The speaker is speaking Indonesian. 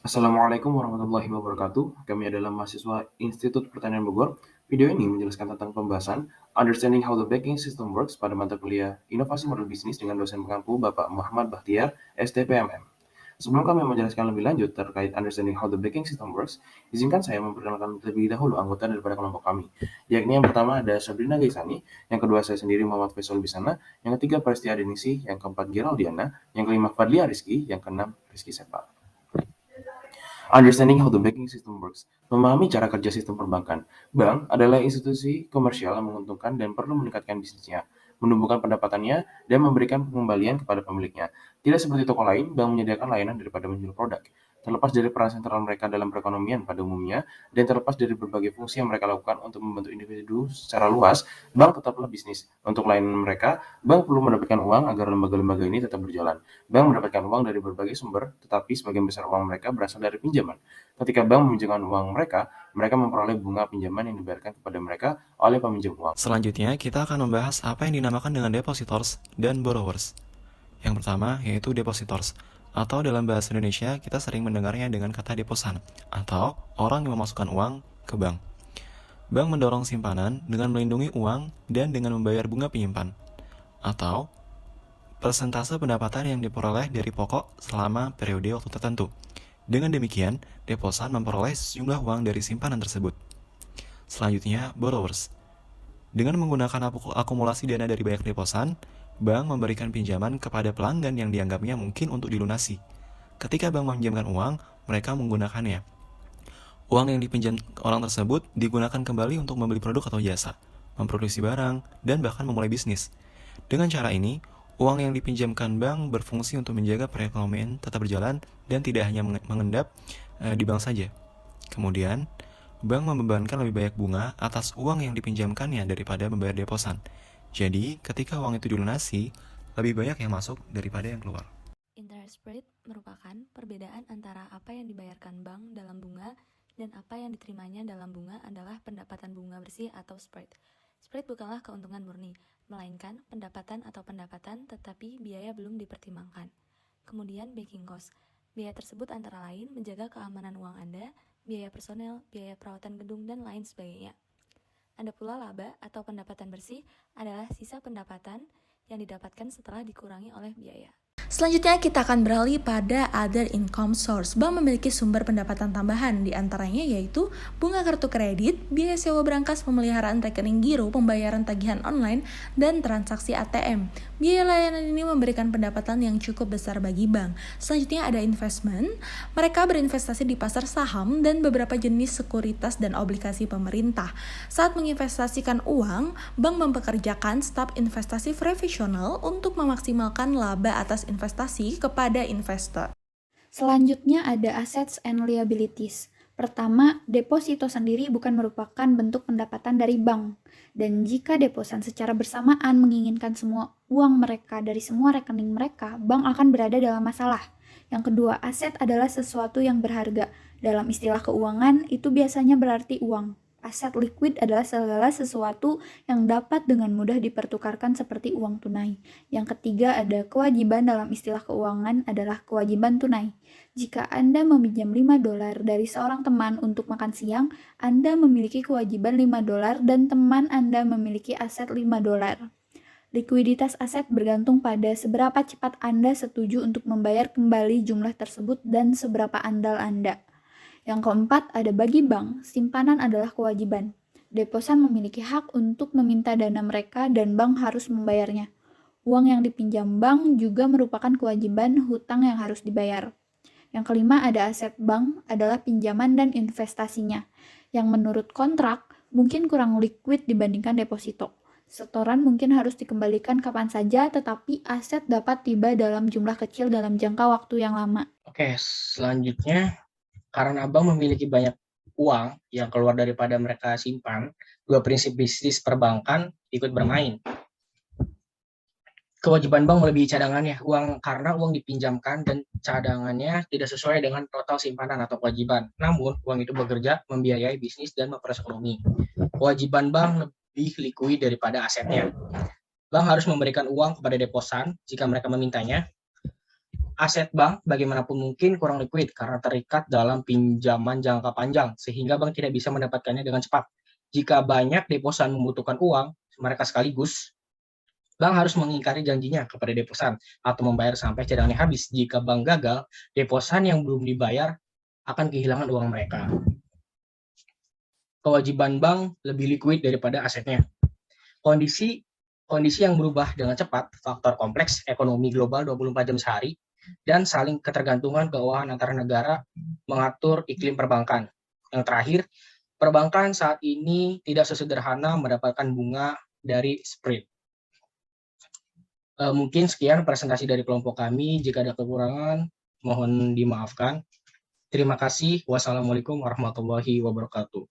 Assalamualaikum warahmatullahi wabarakatuh. Kami adalah mahasiswa Institut Pertanian Bogor. Video ini menjelaskan tentang pembahasan Understanding How the Banking System Works pada mata kuliah Inovasi Model Bisnis dengan dosen pengampu Bapak Muhammad Bahtiar, STPMM. Sebelum kami menjelaskan lebih lanjut terkait Understanding How the Banking System Works, izinkan saya memperkenalkan terlebih dahulu anggota daripada kelompok kami, yakni yang pertama ada Sabrina Gaisani, yang kedua saya sendiri Muhammad Faisal Bisana, yang ketiga Prestia Denisi, yang keempat Geraldiana, yang kelima Fadlia Rizky, yang keenam Rizky Sepa. Understanding how the banking system works. Memahami cara kerja sistem perbankan. Bank adalah institusi komersial yang menguntungkan dan perlu meningkatkan bisnisnya, menumbuhkan pendapatannya, dan memberikan pengembalian kepada pemiliknya. Tidak seperti toko lain, bank menyediakan layanan daripada menjual produk. Terlepas dari peran sentral mereka dalam perekonomian pada umumnya, dan terlepas dari berbagai fungsi yang mereka lakukan untuk membantu individu secara luas, bank tetaplah bisnis. Untuk layanan mereka, bank perlu mendapatkan uang agar lembaga-lembaga ini tetap berjalan. Bank mendapatkan uang dari berbagai sumber, tetapi sebagian besar uang mereka berasal dari pinjaman. Ketika bank meminjamkan uang mereka, mereka memperoleh bunga pinjaman yang dibayarkan kepada mereka oleh peminjam uang. Selanjutnya, kita akan membahas apa yang dinamakan dengan depositors dan borrowers. Yang pertama, yaitu depositors, atau dalam bahasa Indonesia kita sering mendengarnya dengan kata deposan, atau orang yang memasukkan uang ke bank. Bank mendorong simpanan dengan melindungi uang dan dengan membayar bunga penyimpan, atau persentase pendapatan yang diperoleh dari pokok selama periode waktu tertentu. Dengan demikian, deposan memperoleh sejumlah uang dari simpanan tersebut. Selanjutnya, borrowers. Dengan menggunakan akumulasi dana dari banyak deposan, bank memberikan pinjaman kepada pelanggan yang dianggapnya mungkin untuk dilunasi. Ketika bank meminjamkan uang, mereka menggunakannya. Uang yang dipinjam orang tersebut digunakan kembali untuk membeli produk atau jasa, memproduksi barang, dan bahkan memulai bisnis. Dengan cara ini, uang yang dipinjamkan bank berfungsi untuk menjaga perekonomian tetap berjalan dan tidak hanya mengendap di bank saja. Kemudian, bank membebankan lebih banyak bunga atas uang yang dipinjamkannya daripada membayar deposan. Jadi, ketika uang itu dilunasi, lebih banyak yang masuk daripada yang keluar. Interest rate merupakan perbedaan antara apa yang dibayarkan bank dalam bunga dan apa yang diterimanya dalam bunga adalah pendapatan bunga bersih atau spread. Spread bukanlah keuntungan murni, melainkan pendapatan atau pendapatan tetapi biaya belum dipertimbangkan. Kemudian banking cost. Biaya tersebut antara lain menjaga keamanan uang Anda, biaya personel, biaya perawatan gedung, dan lain sebagainya. Ada pula laba atau pendapatan bersih adalah sisa pendapatan yang didapatkan setelah dikurangi oleh biaya. Selanjutnya kita akan beralih pada other income source. Bank memiliki sumber pendapatan tambahan, di antaranya yaitu bunga kartu kredit, biaya sewa berangkas, pemeliharaan rekening giro, pembayaran tagihan online, dan transaksi ATM. Biaya layanan ini memberikan pendapatan yang cukup besar bagi bank. Selanjutnya ada investment. Mereka berinvestasi di pasar saham dan beberapa jenis sekuritas dan obligasi pemerintah. Saat menginvestasikan uang, bank mempekerjakan staf investasi profesional untuk memaksimalkan laba atas investasi kepada investor. Selanjutnya ada assets and liabilities. Pertama, deposito sendiri bukan merupakan bentuk pendapatan dari bank. Dan jika deposan secara bersamaan menginginkan semua uang mereka dari semua rekening mereka, bank akan berada dalam masalah. Yang kedua, aset adalah sesuatu yang berharga. Dalam istilah keuangan, itu biasanya berarti uang. Aset liquid adalah segala sesuatu yang dapat dengan mudah dipertukarkan seperti uang tunai. Yang ketiga ada kewajiban dalam istilah keuangan adalah kewajiban tunai. Jika Anda meminjam $5 dari seorang teman untuk makan siang, Anda memiliki kewajiban $5 dan teman Anda memiliki aset $5. Likuiditas aset bergantung pada seberapa cepat Anda setuju untuk membayar kembali jumlah tersebut dan seberapa andal Anda. Yang keempat, ada bagi bank, simpanan adalah kewajiban. Deposan memiliki hak untuk meminta dana mereka dan bank harus membayarnya. Uang yang dipinjam bank juga merupakan kewajiban hutang yang harus dibayar. Yang kelima, ada aset bank adalah pinjaman dan investasinya, yang menurut kontrak mungkin kurang liquid dibandingkan deposito. Setoran mungkin harus dikembalikan kapan saja, tetapi aset dapat tiba dalam jumlah kecil dalam jangka waktu yang lama. Oke, selanjutnya karena bank memiliki banyak uang yang keluar daripada mereka simpan, dua prinsip bisnis perbankan ikut bermain. Kewajiban bank melebihi cadangannya, karena uang dipinjamkan dan cadangannya tidak sesuai dengan total simpanan atau kewajiban. Namun, uang itu bekerja, membiayai bisnis, dan memperoleh ekonomi. Kewajiban bank lebih likuid daripada asetnya. Bank harus memberikan uang kepada deposan jika mereka memintanya. Aset bank bagaimanapun mungkin kurang liquid karena terikat dalam pinjaman jangka panjang, sehingga bank tidak bisa mendapatkannya dengan cepat. Jika banyak deposan membutuhkan uang, mereka sekaligus, bank harus mengingkari janjinya kepada deposan atau membayar sampai cadangannya habis. Jika bank gagal, deposan yang belum dibayar akan kehilangan uang mereka. Kewajiban bank lebih liquid daripada asetnya. Kondisi yang berubah dengan cepat, faktor kompleks, ekonomi global 24 jam sehari, dan saling ketergantungan keuangan antara negara mengatur iklim perbankan. Yang terakhir, perbankan saat ini tidak sesederhana mendapatkan bunga dari spread. Mungkin sekian presentasi dari kelompok kami. Jika ada kekurangan, mohon dimaafkan. Terima kasih. Wassalamualaikum warahmatullahi wabarakatuh.